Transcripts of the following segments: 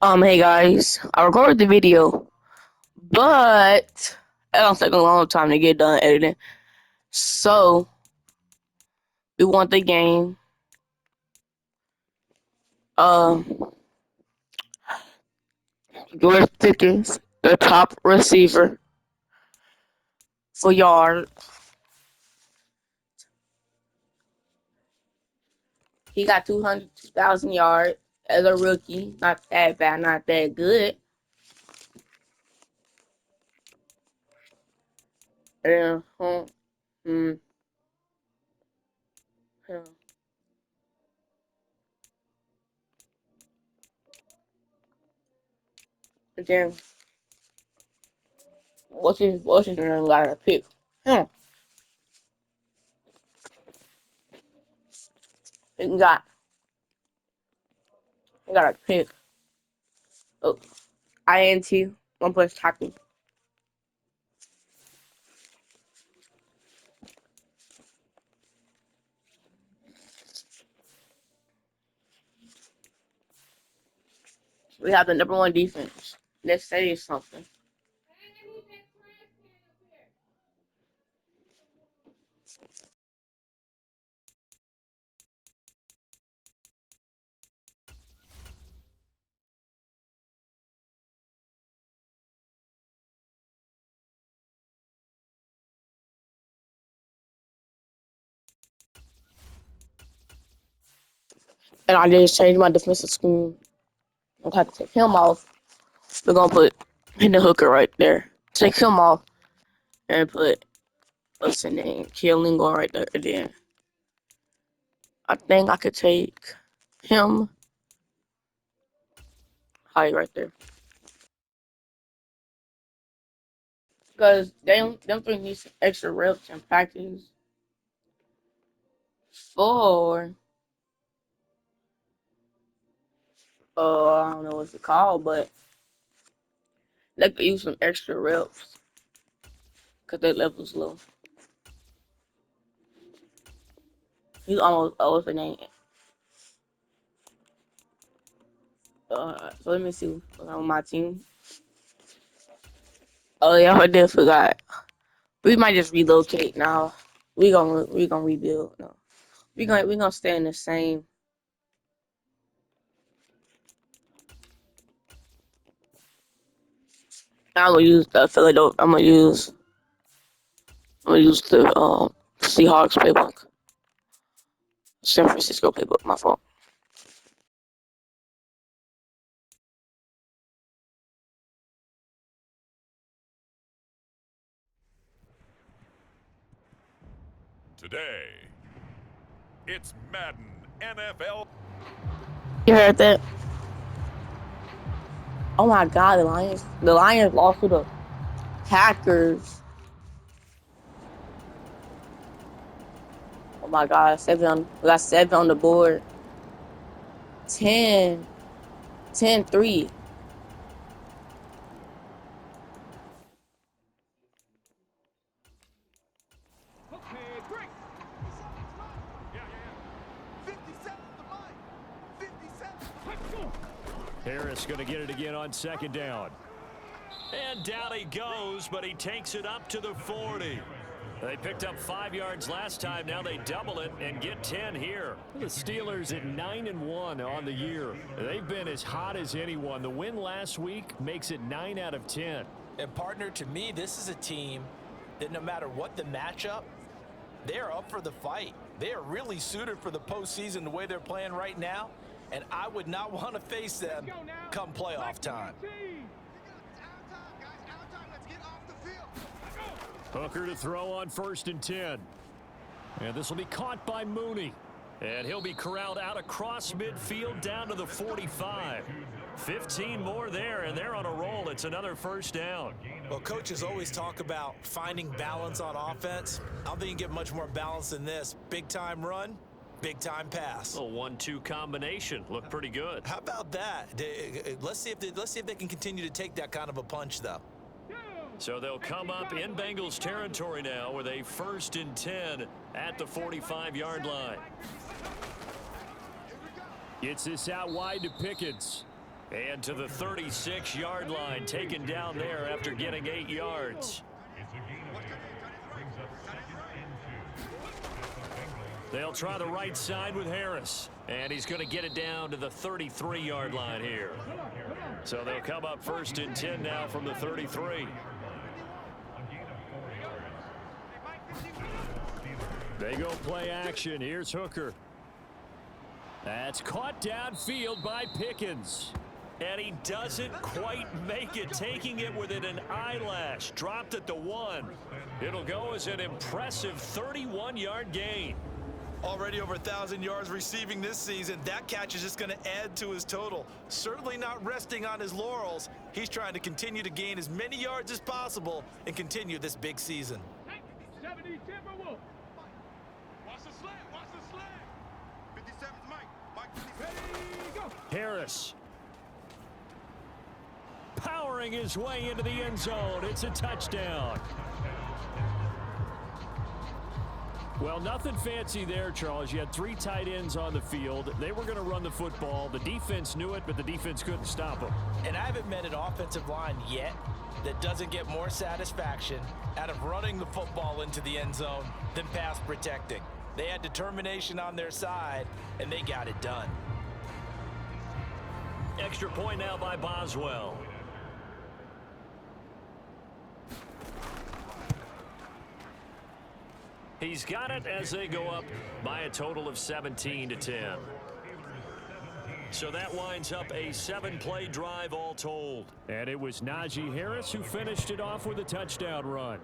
Hey guys, I recorded the video, but it don't take a long time to get done editing. So we want the game. Um, George Pickens, the top receiver for yards. He got 200,000 yards as a rookie. Not that bad, not that good. And mm, hmm. And then what's his name got a pick? Hmm. He got he got a pick. Oh, INT, 1 plus tackle. We have the #1 defense. Let's say something. And I just changed my defensive scheme. I'm going to take him off. We're gonna put in the hooker right there. Take him off and put what's the name? Killingo right there. And then I think I could take him high right there. Because them three need some extra reps and practice for I don't know what's it called, but they could use some extra reps because their level's low. He's almost what's the name? So let me see what's on my team. Oh yeah, I did forgot. We might just relocate now. We gonna rebuild. No, we gonna stay in the same. I'm gonna use the Philadelphia. I'm gonna use the Seahawks playbook. San Francisco playbook. My fault. Today, it's Madden NFL. You heard that? Oh my God, the Lions. The Lions lost to the Packers. Oh my God, we got 7 on the board. 10, 10-3. Harris going to get it again on 2nd down. And down he goes, but he takes it up to the 40. They picked up 5 yards last time. Now they double it and get 10 here. The Steelers at 9-1 on the year. They've been as hot as anyone. The win last week makes it 9 out of 10. And partner, to me, this is a team that no matter what the matchup, they're up for the fight. They are really suited for the postseason the way they're playing right now. And I would not want to face them come playoff time. Hooker to throw on 1st and 10. And this will be caught by Mooney. And he'll be corralled out across midfield down to the 45. 15 more there, and they're on a roll. It's another 1st down. Well, coaches always talk about finding balance on offense. I don't think you can get much more balance than this. Big-time run, big-time pass. A 1-2 combination. Looked pretty good. How about that? Let's see if they can continue to take that kind of a punch, though. So they'll come up in Bengals territory now with a 1st and 10 at the 45-yard line. Gets this out wide to Pickens. And to the 36-yard line, taken down there after getting 8 yards. They'll try the right side with Harris. And he's going to get it down to the 33-yard line here. So they'll come up 1st and 10 now from the 33. They go play action. Here's Hooker. That's caught downfield by Pickens. And he doesn't quite make it, taking it within an eyelash. Dropped at the 1. It'll go as an impressive 31-yard gain. Already over 1,000 yards receiving this season. That catch is just going to add to his total. Certainly not resting on his laurels. He's trying to continue to gain as many yards as possible and continue this big season. 70 Timberwolves. Watch the slant. Watch the slant. 57's Mike. Ready, go. Harris. Powering his way into the end zone. It's a touchdown. Well, nothing fancy there, Charles. You had 3 tight ends on the field. They were going to run the football. The defense knew it, but the defense couldn't stop them. And I haven't met an offensive line yet that doesn't get more satisfaction out of running the football into the end zone than pass protecting. They had determination on their side, and they got it done. Extra point now by Boswell. He's got it as they go up by a total of 17-10. So that winds up a 7-play drive all told. And it was Najee Harris who finished it off with a touchdown run.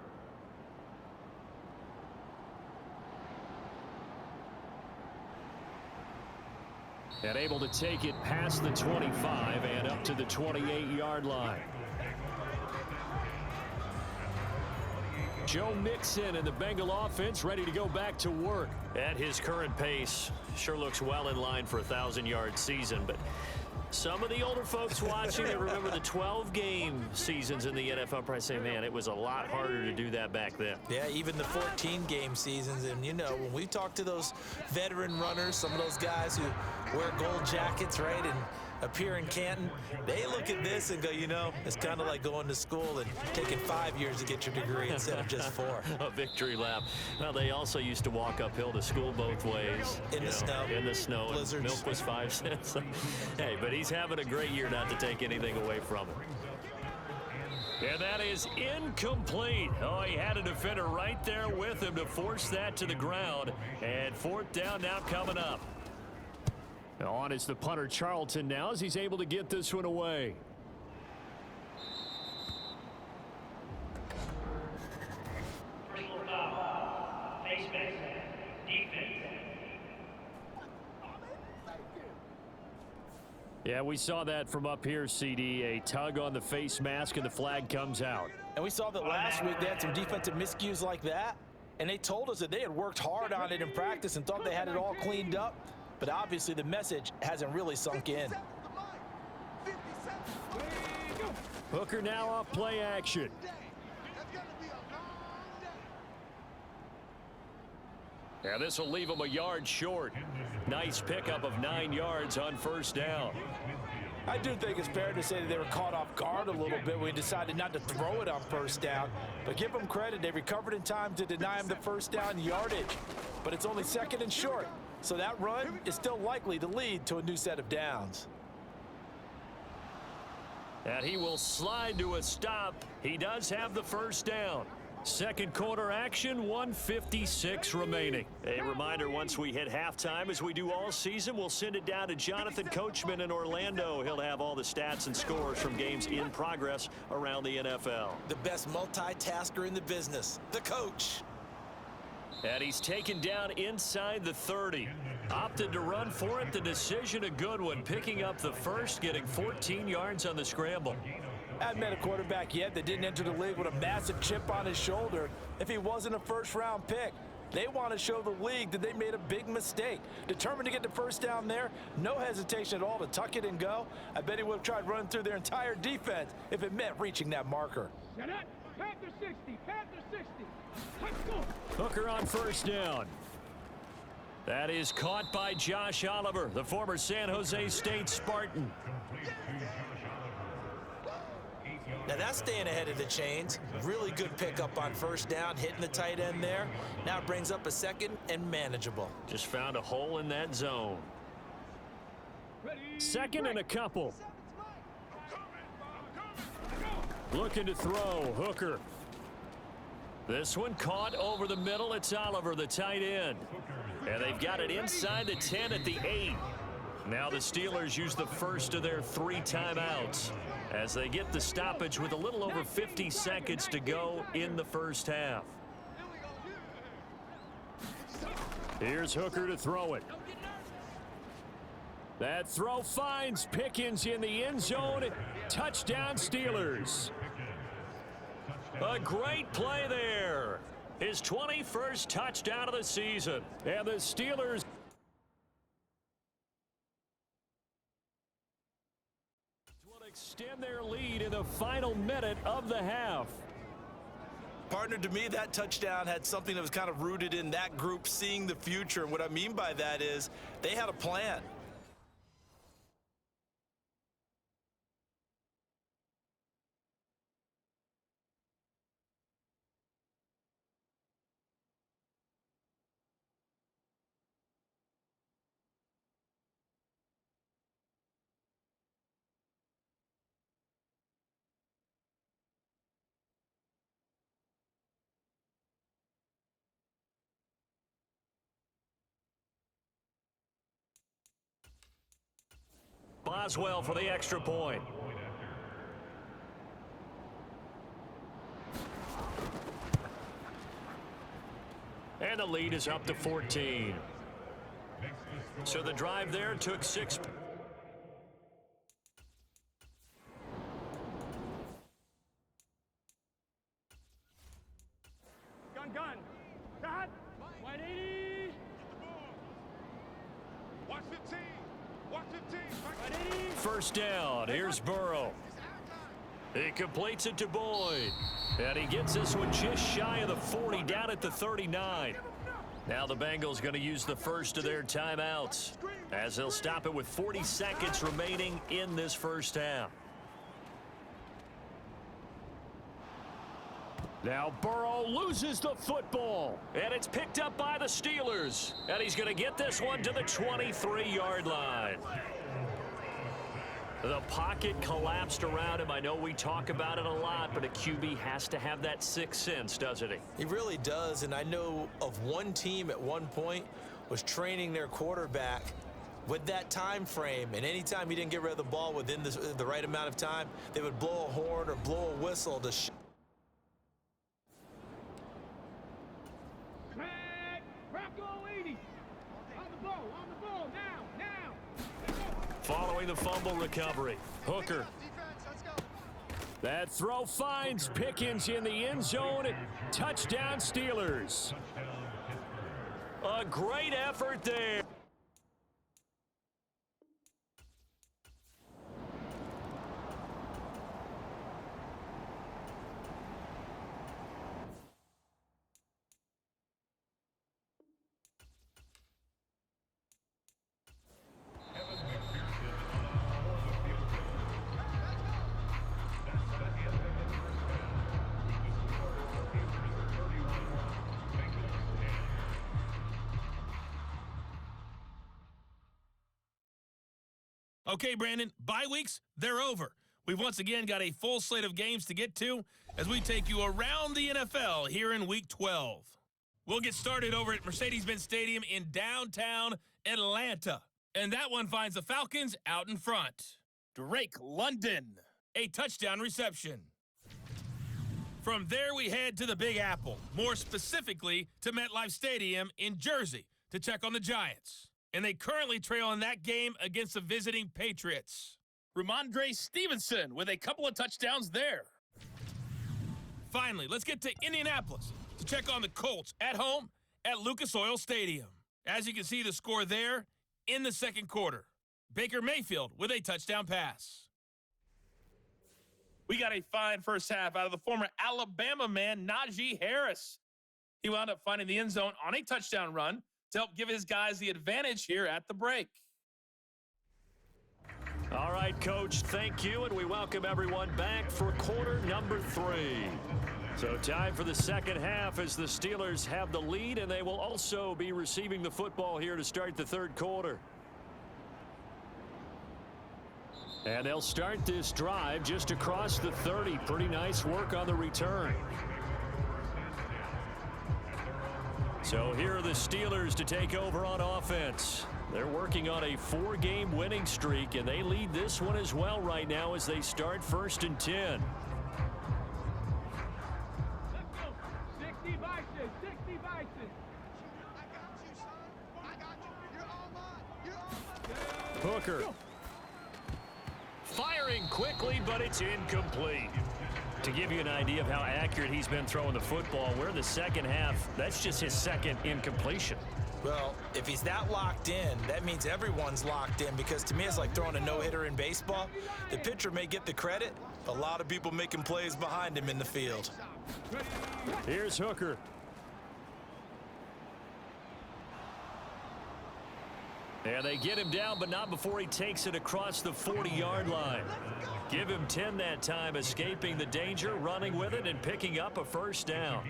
And able to take it past the 25 and up to the 28-yard line. Joe Mixon and the Bengal offense ready to go back to work. At his current pace, sure looks well in line for a 1,000-yard season, but some of the older folks watching, they remember the 12-game seasons in the NFL, probably say, man, it was a lot harder to do that back then. Yeah, even the 14-game seasons. And, you know, when we talk to those veteran runners, some of those guys who wear gold jackets, right, and appear in Canton, they look at this and go, you know, it's kind of like going to school and taking 5 years to get your degree instead of just 4. A victory lap. Well, they also used to walk uphill to school both ways. In the snow. In the snow. Blizzards. Milk was 5 cents. Hey, but he's having a great year, not to take anything away from him. And that is incomplete. Oh, he had a defender right there with him to force that to the ground. And 4th down now coming up. On is the punter Charlton now as he's able to get this one away. Yeah, we saw that from up here, CD. A tug on the face mask and the flag comes out. And we saw that last week they had some defensive miscues like that. And they told us that they had worked hard on it in practice and thought they had it all cleaned up. But obviously the message hasn't really sunk in. Hooker now off play action. Yeah, this will leave him a yard short. Nice pickup of 9 yards on 1st down. I do think it's fair to say that they were caught off guard a little bit when he decided not to throw it on 1st down. But give them credit, they recovered in time to deny him the 1st down yardage. But it's only 2nd and short. So that run is still likely to lead to a new set of downs. And he will slide to a stop. He does have the 1st down. 2nd quarter action, 1:56 remaining. A reminder, once we hit halftime, as we do all season, we'll send it down to Jonathan Coachman in Orlando. He'll have all the stats and scores from games in progress around the NFL. The best multitasker in the business, the coach. And he's taken down inside the 30. Opted to run for it. The decision a good one. Picking up the 1st, getting 14 yards on the scramble. I haven't met a quarterback yet that didn't enter the league with a massive chip on his shoulder if he wasn't a 1st-round pick. They want to show the league that they made a big mistake. Determined to get the 1st down there, no hesitation at all to tuck it and go. I bet he would have tried running through their entire defense if it meant reaching that marker. Panther 60, Panther 60. Let's go. Hooker on 1st down. That is caught by Josh Oliver, the former San Jose State Spartan. Now that's staying ahead of the chains. Really good pickup on first down, hitting the tight end there. Now it brings up a second and manageable. Just found a hole in that zone. Second and a couple. Looking to throw, Hooker. This one caught over the middle. It's Oliver, the tight end. And they've got it inside the 10 at the 8. Now the Steelers use the first of their 3 timeouts as they get the stoppage with a little over 50 seconds to go in the first half. Here's Hooker to throw it. That throw finds Pickens in the end zone. Touchdown Steelers. A great play there. His 21st touchdown of the season. And the Steelers will extend their lead in the final minute of the half. Partner, to me, that touchdown had something that was kind of rooted in that group seeing the future. What I mean by that is they had a plan. Boswell for the extra point. And the lead is up to 14. So the drive there took 6. Gun. Cut. 180. Watch 15. Watch 15. 180. First down. Here's Burrow. He completes it to Boyd. And he gets this one just shy of the 40, down at the 39. Now the Bengals going to use the first of their timeouts as they'll stop it with 40 seconds remaining in this first half. Now Burrow loses the football, and it's picked up by the Steelers. And he's going to get this one to the 23-yard line. The pocket collapsed around him. I know we talk about it a lot, but a QB has to have that sixth sense, doesn't he? He really does, and I know of one team at one point was training their quarterback with that time frame, and anytime he didn't get rid of the ball within the right amount of time, they would blow a horn or blow a whistle to Bronco 80. On the ball, now. Following the fumble recovery, Hooker. That throw finds Pickens in the end zone. Touchdown Steelers. A great effort there. Okay, Brandon, bye weeks, they're over. We've once again got a full slate of games to get to as we take you around the NFL here in Week 12. We'll get started over at Mercedes-Benz Stadium in downtown Atlanta. And that one finds the Falcons out in front. Drake London, a touchdown reception. From there, we head to the Big Apple, more specifically to MetLife Stadium in Jersey to check on the Giants. And they currently trail in that game against the visiting Patriots. Ramondre Stevenson with a couple of touchdowns there. Finally, let's get to Indianapolis to check on the Colts at home at Lucas Oil Stadium. As you can see the score there in the second quarter. Baker Mayfield with a touchdown pass. We got a fine first half out of the former Alabama man, Najee Harris. He wound up finding the end zone on a touchdown run to help give his guys the advantage here at the break. All right, Coach, thank you, and we welcome everyone back for quarter number 3. So time for the second half as the Steelers have the lead, and they will also be receiving the football here to start the third quarter. And they'll start this drive just across the 30. Pretty nice work on the return. So here are the Steelers to take over on offense. They're working on a 4-game winning streak, and they lead this one as well right now as they start 1st and 10. Let's go. 60 Bison. 60 Bison. I got you, son. I got you. You're all mine. You're all mine. Hooker. Firing quickly, but it's incomplete. To give you an idea of how accurate he's been throwing the football, we're in the second half. That's just his second incompletion. Well, if he's that locked in, that means everyone's locked in, because to me it's like throwing a no-hitter in baseball. The pitcher may get the credit, a lot of people making plays behind him in the field. Here's Hooker. And they get him down, but not before he takes it across the 40-yard line. Give him 10 that time, escaping the danger, running with it, and picking up a first down.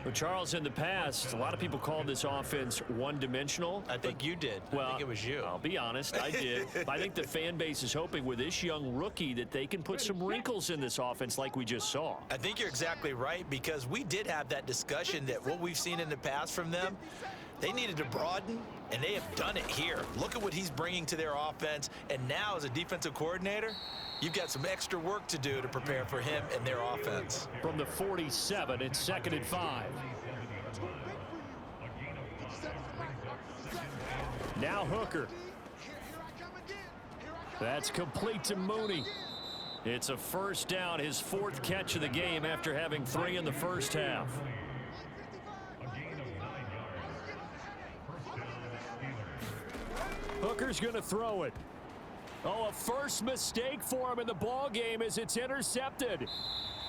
Well, Charles, in the past, a lot of people called this offense one-dimensional. I think you did. Well, I think it was you. I'll be honest, I did. I think the fan base is hoping with this young rookie that they can put some wrinkles in this offense like we just saw. I think you're exactly right, because we did have that discussion that what we've seen in the past from them, they needed to broaden, and they have done it here. Look at what he's bringing to their offense, and now as a defensive coordinator, you've got some extra work to do to prepare for him and their offense. From the 47, it's 2nd and 5. Now Hooker. That's complete to Mooney. It's a first down, his 4th catch of the game after having 3 in the first half. Hooker's going to throw it. Oh, a first mistake for him in the ball game as it's intercepted.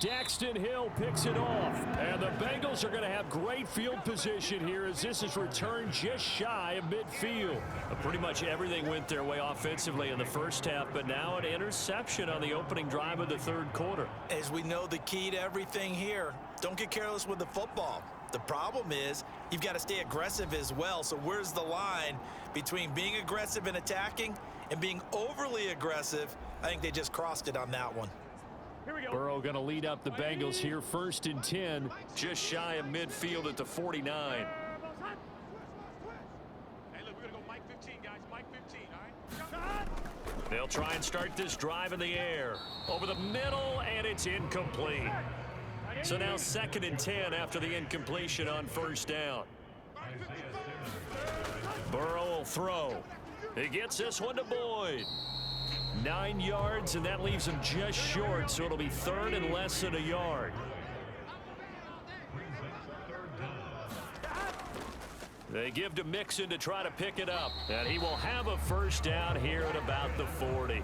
Daxton Hill picks it off. And the Bengals are going to have great field position here as this is returned just shy of midfield. Pretty much everything went their way offensively in the first half, but now an interception on the opening drive of the third quarter. As we know, the key to everything here, don't get careless with the football. The problem is you've got to stay aggressive as well. So where's the line between being aggressive and attacking and being overly aggressive? I think they just crossed it on that one. Here we go. Burrow going to lead up the Bengals here 1st and 10, just shy of midfield at the 49. Hey, look, we're going to go Mike 15, guys. Mike 15, all right? They'll try and start this drive in the air. Over the middle, and it's incomplete. So now 2nd and 10 after the incompletion on first down. Burrow will throw. He gets this one to Boyd. 9 yards, and that leaves him just short, so it'll be 3rd and less than a yard. They give to Mixon to try to pick it up, and he will have a first down here at about the 40.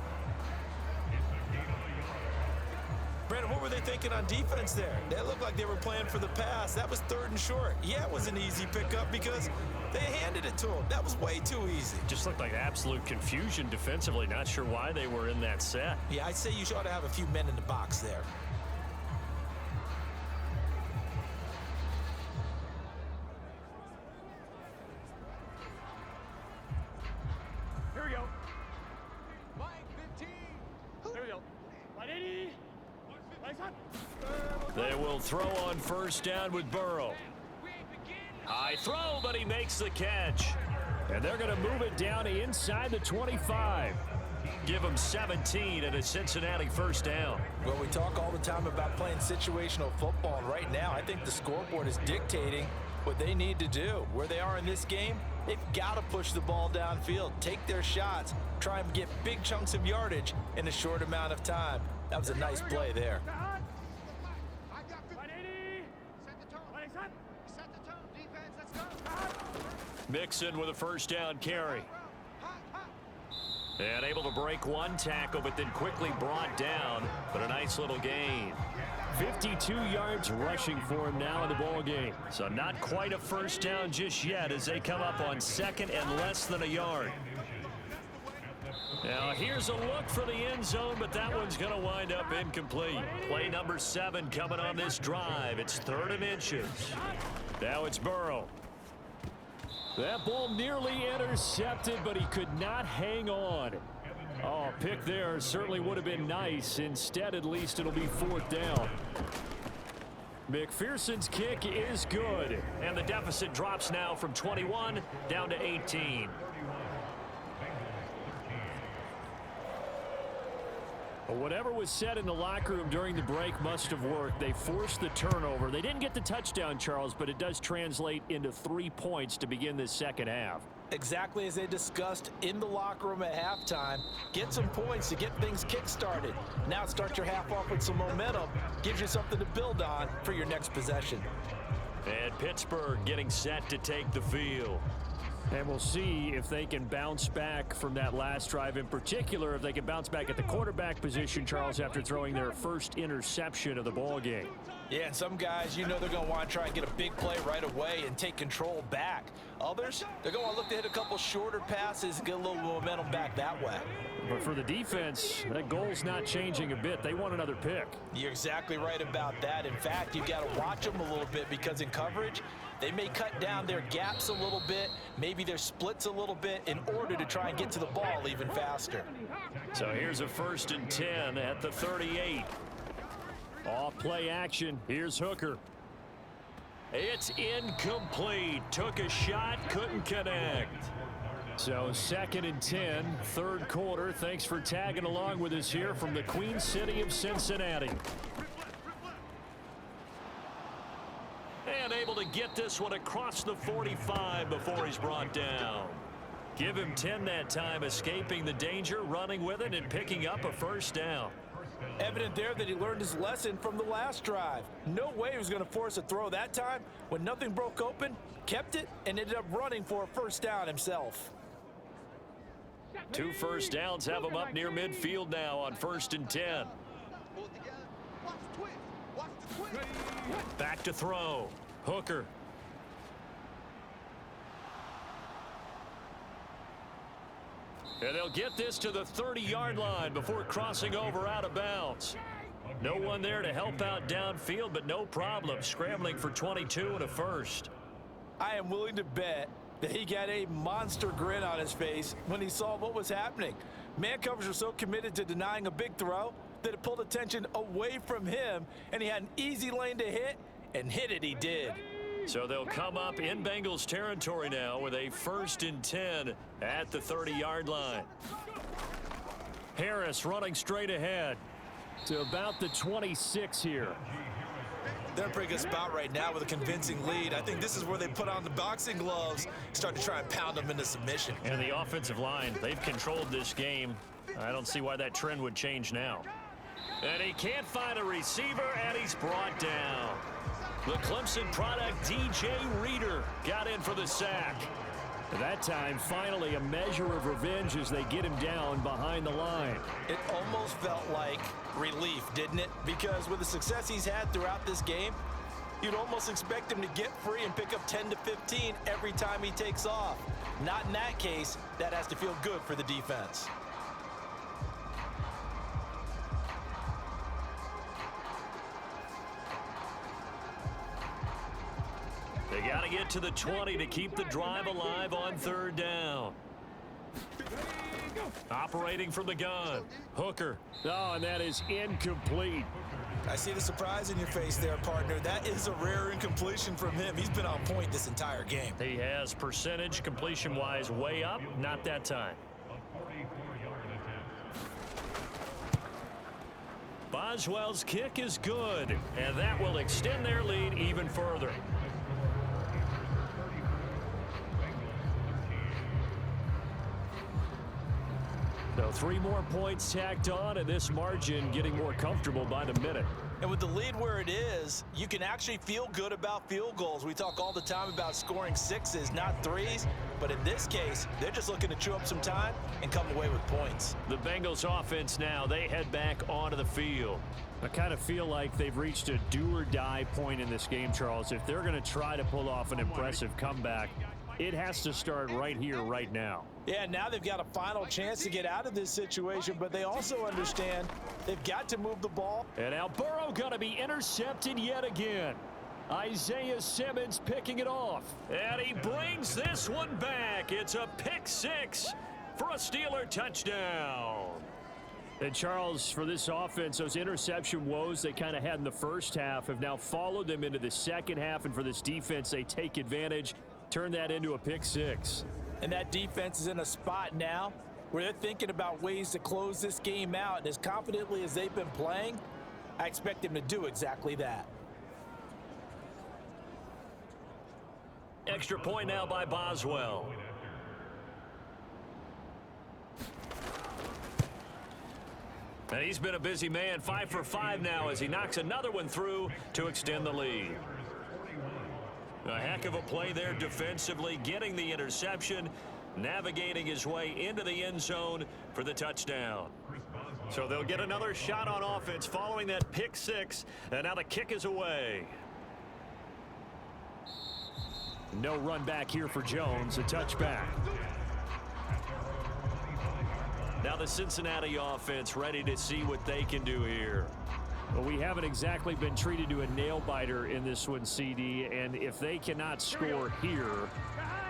Brandon, what were they thinking on defense there? They looked like they were playing for the pass. That was 3rd and short. Yeah, it was an easy pickup because they handed it to him. That was way too easy. Just looked like absolute confusion defensively. Not sure why they were in that set. Yeah, I'd say you ought to have a few men in the box there. Here we go. Mike 15. Here we go. 180. They will throw on first down with Burrow. High throw, but he makes the catch. And they're going to move it down inside the 25. Give them 17 and a Cincinnati first down. Well, we talk all the time about playing situational football, and right now I think the scoreboard is dictating what they need to do. Where they are in this game, they've got to push the ball downfield, take their shots, try and get big chunks of yardage in a short amount of time. That was a nice play there. I got 180. Set the tone. Set the tone, defense. Let's go. Mixon with a first down carry. And able to break one tackle, but then quickly brought down, but a nice little gain. 52 yards rushing for him now in the ball game. So not quite a first down just yet as they come up on second and less than a yard. Now here's a look for the end zone, but that one's going to wind up incomplete. Play number 7 coming on this drive. It's 3rd and inches. Now it's Burrow. That ball nearly intercepted, but he could not hang on. Oh, pick there certainly would have been nice. Instead, at least it'll be 4th down. McPherson's kick is good. And the deficit drops now from 21 down to 18. Well, whatever was said in the locker room during the break must have worked. They forced the turnover. They didn't get the touchdown, Charles, but it does translate into 3 points to begin this second half. Exactly as they discussed in the locker room at halftime. Get some points to get things kick-started. Now start your half off with some momentum. Gives you something to build on for your next possession. And Pittsburgh getting set to take the field. And we'll see if they can bounce back from that last drive. In particular, if they can bounce back at the quarterback position, Charles, after throwing their first interception of the ball game. Yeah, and some guys, you know they're going to want to try and get a big play right away and take control back. Others, they're going to want to look to hit a couple shorter passes and get a little momentum back that way. But for the defense, that goal's not changing a bit. They want another pick. You're exactly right about that. In fact, you've got to watch them a little bit because in coverage, they may cut down their gaps a little bit, maybe their splits a little bit in order to try and get to the ball even faster. So here's a 1st and 10 at the 38. Off play action. Here's Hooker. It's incomplete. Took a shot, couldn't connect. So 2nd and 10, 3rd quarter. Thanks for tagging along with us here from the Queen City of Cincinnati. And able to get this one across the 45 before he's brought down. Give him 10 that time, escaping the danger, running with it, and picking up a 1st down. Evident there that he learned his lesson from the last drive. No way he was going to force a throw that time. When nothing broke open, kept it, and ended up running for a 1st down himself. 2 first downs have him up near midfield now on 1st and 10. Back to throw. Hooker. And they'll get this to the 30-yard line before crossing over out of bounds. No one there to help out downfield, but no problem. Scrambling for 22 and a 1st. I am willing to bet that he got a monster grin on his face when he saw what was happening. Man covers were so committed to denying a big throw that it pulled attention away from him, and he had an easy lane to hit, and hit it he did. So they'll come up in Bengals territory now with a 1st and 10 at the 30-yard line. Harris running straight ahead to about the 26 here. They're in a pretty good spot right now with a convincing lead. I think this is where they put on the boxing gloves, start to try and pound them into submission. And the offensive line, they've controlled this game. I don't see why that trend would change now. And he can't find a receiver, and he's brought down. The Clemson product, DJ Reader, got in for the sack. That time, finally, a measure of revenge as they get him down behind the line. It almost felt like relief, didn't it? Because with the success he's had throughout this game, you'd almost expect him to get free and pick up 10 to 15 every time he takes off. Not in that case. That has to feel good for the defense. They got to get to the 20 to keep the drive alive on 3rd down. Operating from the gun. Hooker. Oh, and that is incomplete. I see the surprise in your face there, partner. That is a rare incompletion from him. He's been on point this entire game. He has percentage completion-wise way up. Not that time. Boswell's kick is good, and that will extend their lead even further. So 3 more points tacked on, and this margin getting more comfortable by the minute. And with the lead where it is, you can actually feel good about field goals. We talk all the time about scoring 6s, not 3s. But in this case, they're just looking to chew up some time and come away with points. The Bengals offense now, they head back onto the field. I kind of feel like they've reached a do-or-die point in this game, Charles. If they're going to try to pull off an impressive comeback, it has to start right here, right now. Yeah, now they've got a final chance to get out of this situation, but they also understand they've got to move the ball. And now Burrow going to be intercepted yet again. Isaiah Simmons picking it off. And he brings this one back. It's a pick-6 for a Steeler touchdown. And Charles, for this offense, those interception woes they kind of had in the first half have now followed them into the second half. And for this defense, they take advantage, turn that into a pick-6. And that defense is in a spot now where they're thinking about ways to close this game out. And as confidently as they've been playing, I expect them to do exactly that. Extra point now by Boswell. And he's been a busy man, 5 for 5 now as he knocks another one through to extend the lead. A heck of a play there defensively, getting the interception, navigating his way into the end zone for the touchdown. So they'll get another shot on offense following that pick-6, and now the kick is away. No run back here for Jones, a touchback. Now the Cincinnati offense ready to see what they can do here. Well, we haven't exactly been treated to a nail-biter in this one, CD, and if they cannot score here,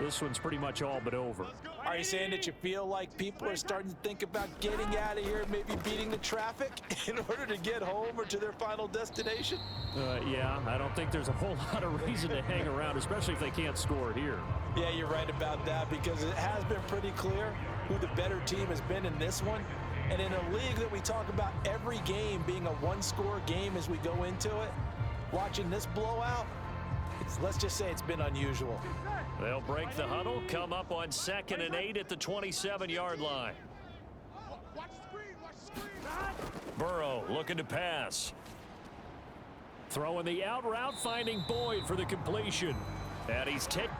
this one's pretty much all but over. Are you saying that you feel like people are starting to think about getting out of here, maybe beating the traffic in order to get home or to their final destination? Yeah, I don't think there's a whole lot of reason to hang around, especially if they can't score here. Yeah, you're right about that because it has been pretty clear who the better team has been in this one. And in a league that we talk about every game being a one-score game as we go into it, watching this blowout, let's just say it's been unusual. They'll break the huddle, come up on 2nd and 8 at the 27-yard line. Watch the screen, watch the screen. Burrow looking to pass. Throwing the out route, finding Boyd for the completion. And he's taken.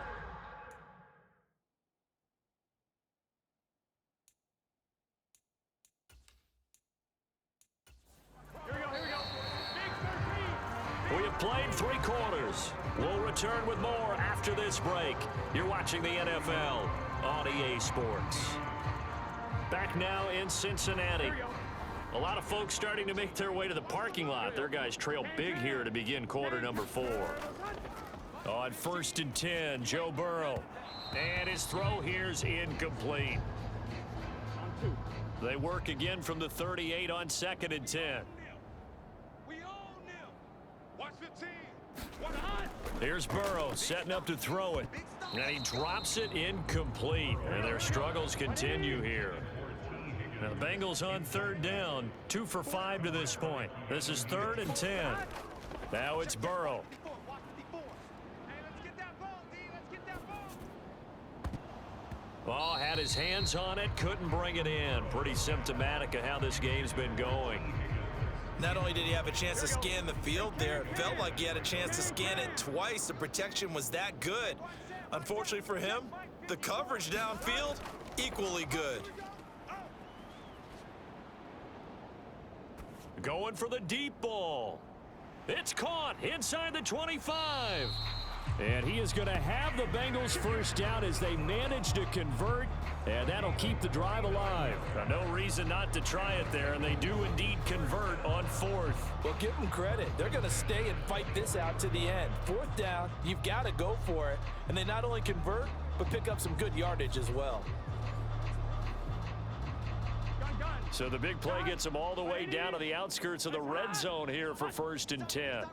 We have played 3 quarters. We'll return with more after this break. You're watching the NFL on EA Sports. Back now in Cincinnati. A lot of folks starting to make their way to the parking lot. Their guys trail big here to begin quarter number 4. On 1st and 10, Joe Burrow. And his throw here's incomplete. They work again from the 38 on 2nd and 10. We own them. Watch the team. Here's Burrow setting up to throw it. And he drops it incomplete. And their struggles continue here. Now the Bengals on 3rd down. 2 for 5 to this point. This is 3rd and 10. Now it's Burrow. Oh, had his hands on it, couldn't bring it in. Pretty symptomatic of how this game's been going. Not only did he have a chance to scan the field there, it felt like he had a chance to scan it twice. The protection was that good. Unfortunately for him, the coverage downfield, equally good. Going for the deep ball. It's caught inside the 25. And he is going to have the Bengals first down as they manage to convert, and that'll keep the drive alive. No reason not to try it there, and they do indeed convert on 4th. Well, give them credit. They're going to stay and fight this out to the end. 4th down, you've got to go for it. And they not only convert, but pick up some good yardage as well. So the big play gets them all the way down to the outskirts of the red zone here for 1st and 10.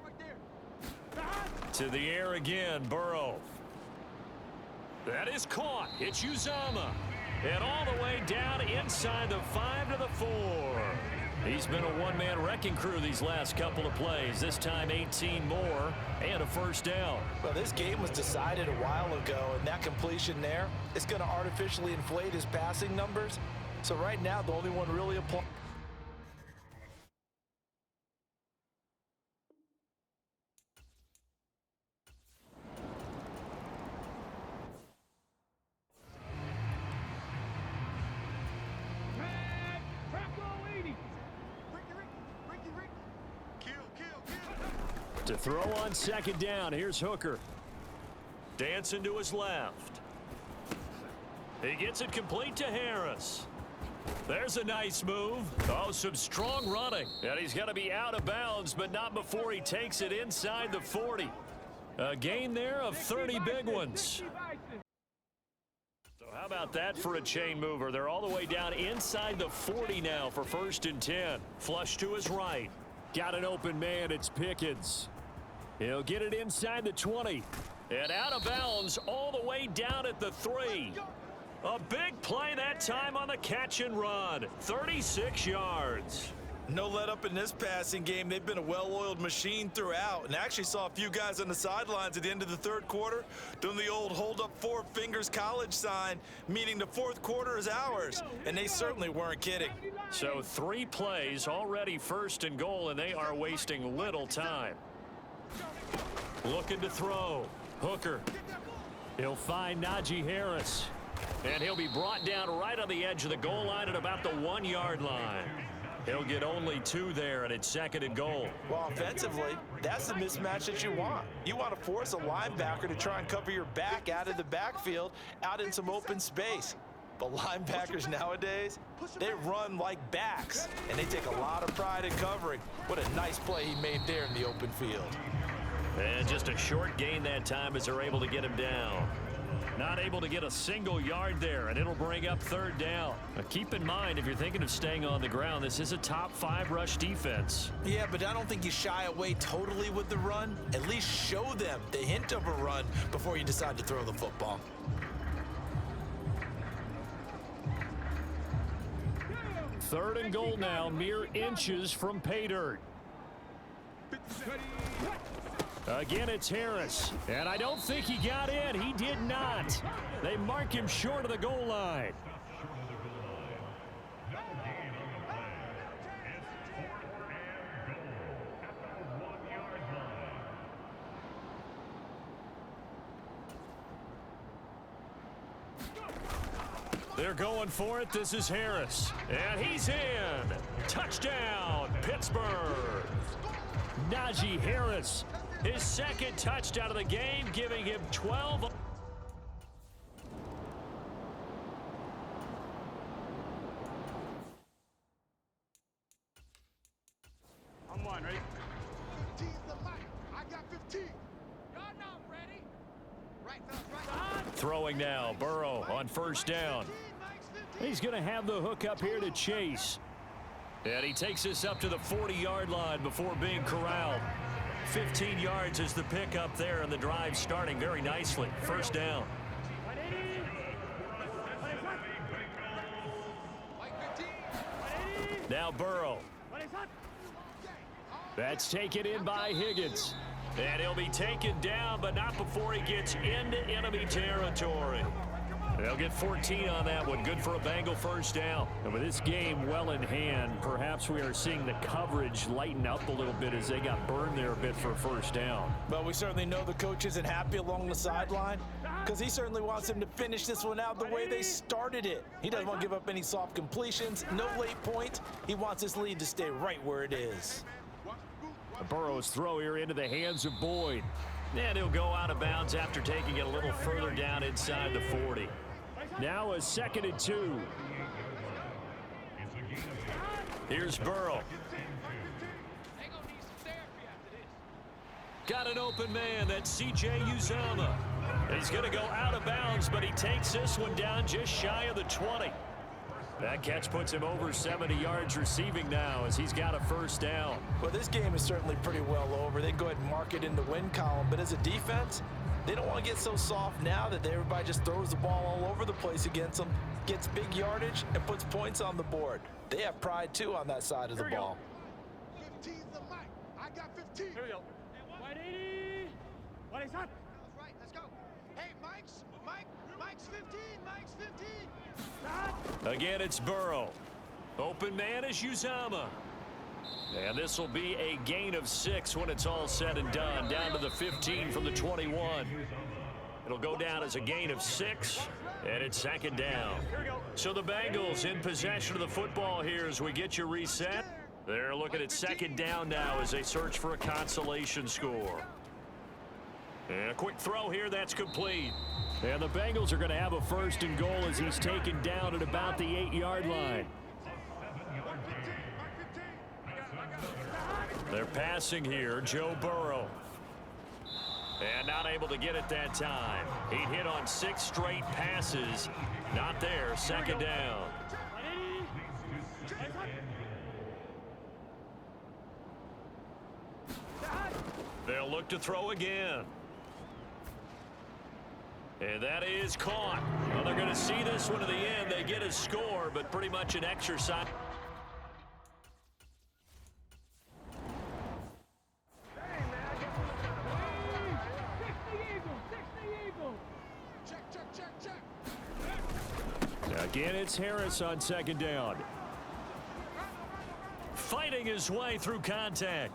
To the air again, Burrow. That is caught. It's Uzama. And all the way down inside the 5 to the 4. He's been a one-man wrecking crew these last couple of plays. This time 18 more and a first down. Well, this game was decided a while ago, and that completion there is going to artificially inflate his passing numbers. So right now, the only one really applying. Red, Traco 80. To throw on second down, here's Hooker. Dancing to his left. He gets it complete to Harris. There's a nice move. Oh, some strong running. And he's going to be out of bounds, but not before he takes it inside the 40. A gain there of 30 big ones. So how about that for a chain mover? They're all the way down inside the 40 now for 1st and 10. Flush to his right. Got an open man. It's Pickens. He'll get it inside the 20. And out of bounds all the way down at the 3. A big play that time on the catch and run. 36 yards. No let up in this passing game. They've been a well-oiled machine throughout, and actually saw a few guys on the sidelines at the end of the 3rd quarter doing the old hold up 4 fingers college sign, meaning the 4th quarter is ours, and they certainly weren't kidding. So 3 plays, already 1st and goal, and they are wasting little time. Looking to throw. Hooker. He'll find Najee Harris. And he'll be brought down right on the edge of the goal line at about the 1-yard line. He'll get only 2 there, and it's 2nd and goal. Well, offensively, that's the mismatch that you want. You want to force a linebacker to try and cover your back out of the backfield, out in some open space. But linebackers nowadays, they run like backs, and they take a lot of pride in covering. What a nice play he made there in the open field. And just a short gain that time as they're able to get him down. Not able to get a single yard there, and it'll bring up 3rd down. Now keep in mind, if you're thinking of staying on the ground, this is a top 5 rush defense. Yeah, but I don't think you shy away totally with the run. At least show them the hint of a run before you decide to throw the football. Third and goal now, mere inches from pay dirt. Again, it's Harris, and I don't think he got in. He did not. They mark him short of the goal line. They're going for it. This is Harris, and he's in. Touchdown, Pittsburgh. Najee Harris. His 2nd touchdown of the game, giving him 12. I'm one, ready? 15's the mic. I got 15. Y'all not ready? Right, fellas, right. Throwing now, Burrow on 1st down. He's going to have the hook up here to Chase. And he takes this up to the 40-yard line before being corralled. 15 yards is the pickup there, and the drive starting very nicely. 1st down. Now Burrow. That's taken in by Higgins. And he'll be taken down, but not before he gets into enemy territory. They'll get 14 on that one. Good for a Bengal 1st down. And with this game well in hand, perhaps we are seeing the coverage lighten up a little bit as they got burned there a bit for a 1st down. But we certainly know the coach isn't happy along the sideline because he certainly wants him to finish this one out the way they started it. He doesn't want to give up any soft completions, no late points. He wants his lead to stay right where it is. Burrow's throw here into the hands of Boyd. And he'll go out of bounds after taking it a little further down inside the 40. Now a 2nd and 2. Here's Burrow. Got an open man. That's C.J. Uzomah. He's going to go out of bounds, but he takes this one down just shy of the 20. That catch puts him over 70 yards receiving now as he's got a 1st down. Well, this game is certainly pretty well over. They go ahead and mark it in the win column, but as a defense, they don't want to get so soft now that everybody just throws the ball all over the place against them, gets big yardage, and puts points on the board. They have pride, too, on that side of the ball. 15's the mic. I got 15. Here we go. 180. What is that? That's right. Let's go. Hey, Mike's 15. Mike's 15. Again, it's Burrow. Open man is Uzama. And this will be a gain of 6 when it's all said and done. Down to the 15 from the 21. It'll go down as a gain of 6, and it's second down. So the Bengals in possession of the football here as we get you reset. They're looking at second down now as they search for a consolation score. And a quick throw here, that's complete. And the Bengals are going to have a first and goal as he's taken down at about the 8-yard line. They're passing here, Joe Burrow. And not able to get it that time. He hit on 6 straight passes. Not there, second down. They'll look to throw again. And that is caught. Well, they're going to see this one to the end. They get a score, but pretty much an exercise. Again, it's Harris on second down. Fighting his way through contact.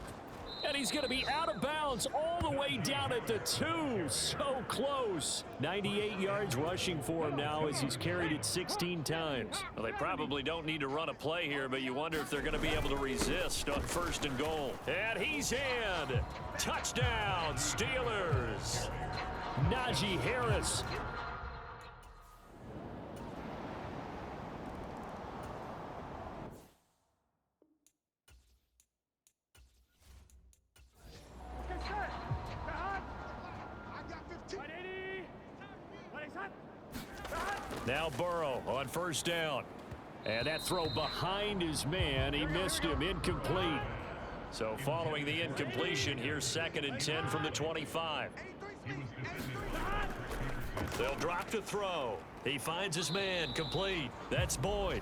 And he's going to be out of bounds all the way down at the 2. So close. 98 yards rushing for him now as he's carried it 16 times. Well, they probably don't need to run a play here, but you wonder if they're going to be able to resist on first and goal. And he's in. Touchdown, Steelers. Najee Harris. Now Burrow on first down. And that throw behind his man. He missed him. Incomplete. So following the incompletion, here's second and 10 from the 25. They'll drop to throw. He finds his man. Complete. That's Boyd.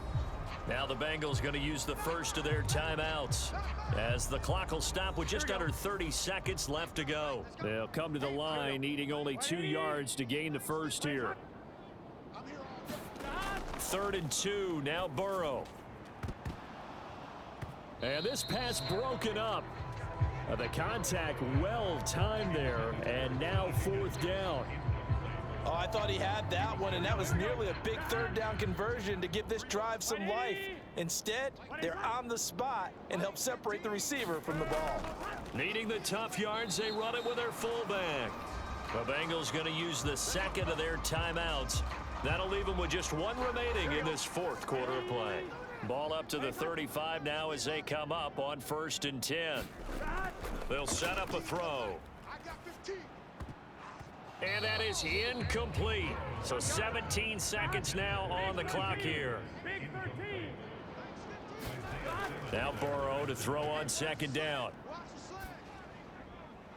Now the Bengals going to use the first of their timeouts as the clock will stop with just under 30 seconds left to go. They'll come to the line needing only 2 yards to gain the first here. 3rd and 2, now Burrow. And this pass broken up. The contact well timed there, and now 4th down. Oh, I thought he had that one, and that was nearly a big 3rd down conversion to give this drive some life. Instead, they're on the spot and help separate the receiver from the ball. Needing the tough yards, they run it with their fullback. The Bengals going to use the second of their timeouts. That'll leave them with just 1 remaining in this 4th quarter of play. Ball up to the 35 now as they come up on 1st and 10. They'll set up a throw. And that is incomplete. So 17 seconds now on the clock here. Now Burrow to throw on second down.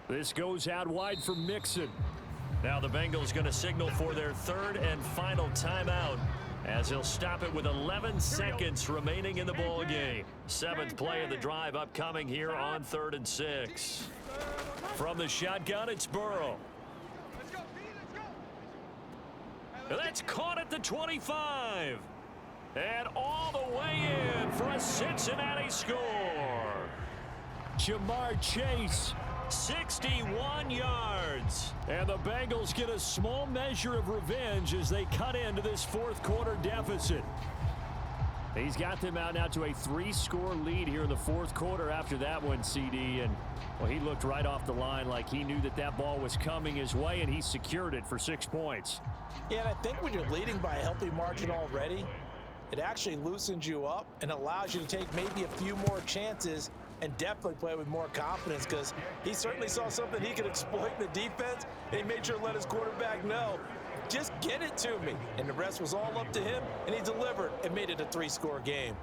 This goes out wide for Mixon. Now the Bengals going to signal for their 3rd and final timeout as he'll stop it with 11 seconds remaining in the ball game. 7th play of the drive upcoming here on 3rd and 6. From the shotgun, it's Burrow. That's caught at the 25. And all the way in for a Cincinnati score. Jamar Chase. 61 yards. And the Bengals get a small measure of revenge as they cut into this 4th quarter deficit. He's got them out now to a 3-score lead here in the 4th quarter after that one, CD. And, well, he looked right off the line like he knew that that ball was coming his way, and he secured it for 6 points. Yeah, and I think when you're leading by a healthy margin already, it actually loosens you up and allows you to take maybe a few more chances and definitely play with more confidence because he certainly saw something he could exploit in the defense, and he made sure to let his quarterback know, just get it to me. And the rest was all up to him, and he delivered and made it a 3-score game.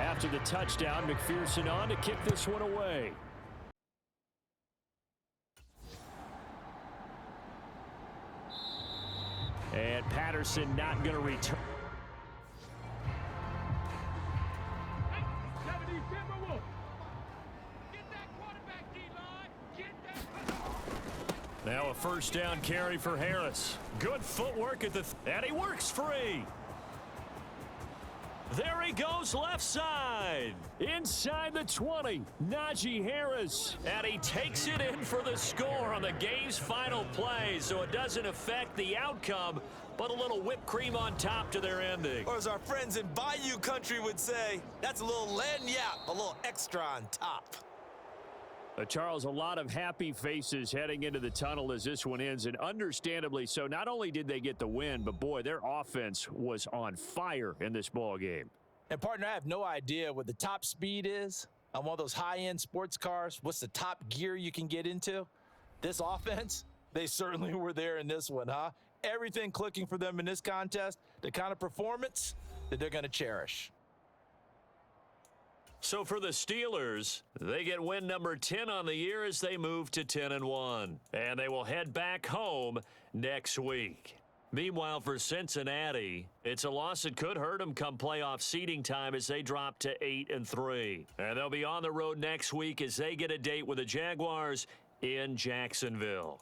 After the touchdown, McPherson on to kick this one away. And Patterson not going to return. Get that quarterback first down carry for Harris. Good footwork at the and he works free. There he goes left side. Inside the 20, Najee Harris. And he takes it in for the score on the game's final play, so it doesn't affect the outcome, but a little whipped cream on top to their ending. Or as our friends in Bayou country would say, that's a little lagniappe, a little extra on top. Charles, a lot of happy faces heading into the tunnel as this one ends, and understandably so. Not only did they get the win, but boy, their offense was on fire in this ball game. And partner, I have no idea what the top speed is on one of those high-end sports cars. What's the top gear you can get into? This offense, they certainly were there in this one, huh? Everything clicking for them in this contest, the kind of performance that they're going to cherish. So for the Steelers, they get win number 10 on the year as they move to 10-1. And they will head back home next week. Meanwhile, for Cincinnati, it's a loss that could hurt them come playoff seeding time as they drop to 8-3. And they'll be on the road next week as they get a date with the Jaguars in Jacksonville.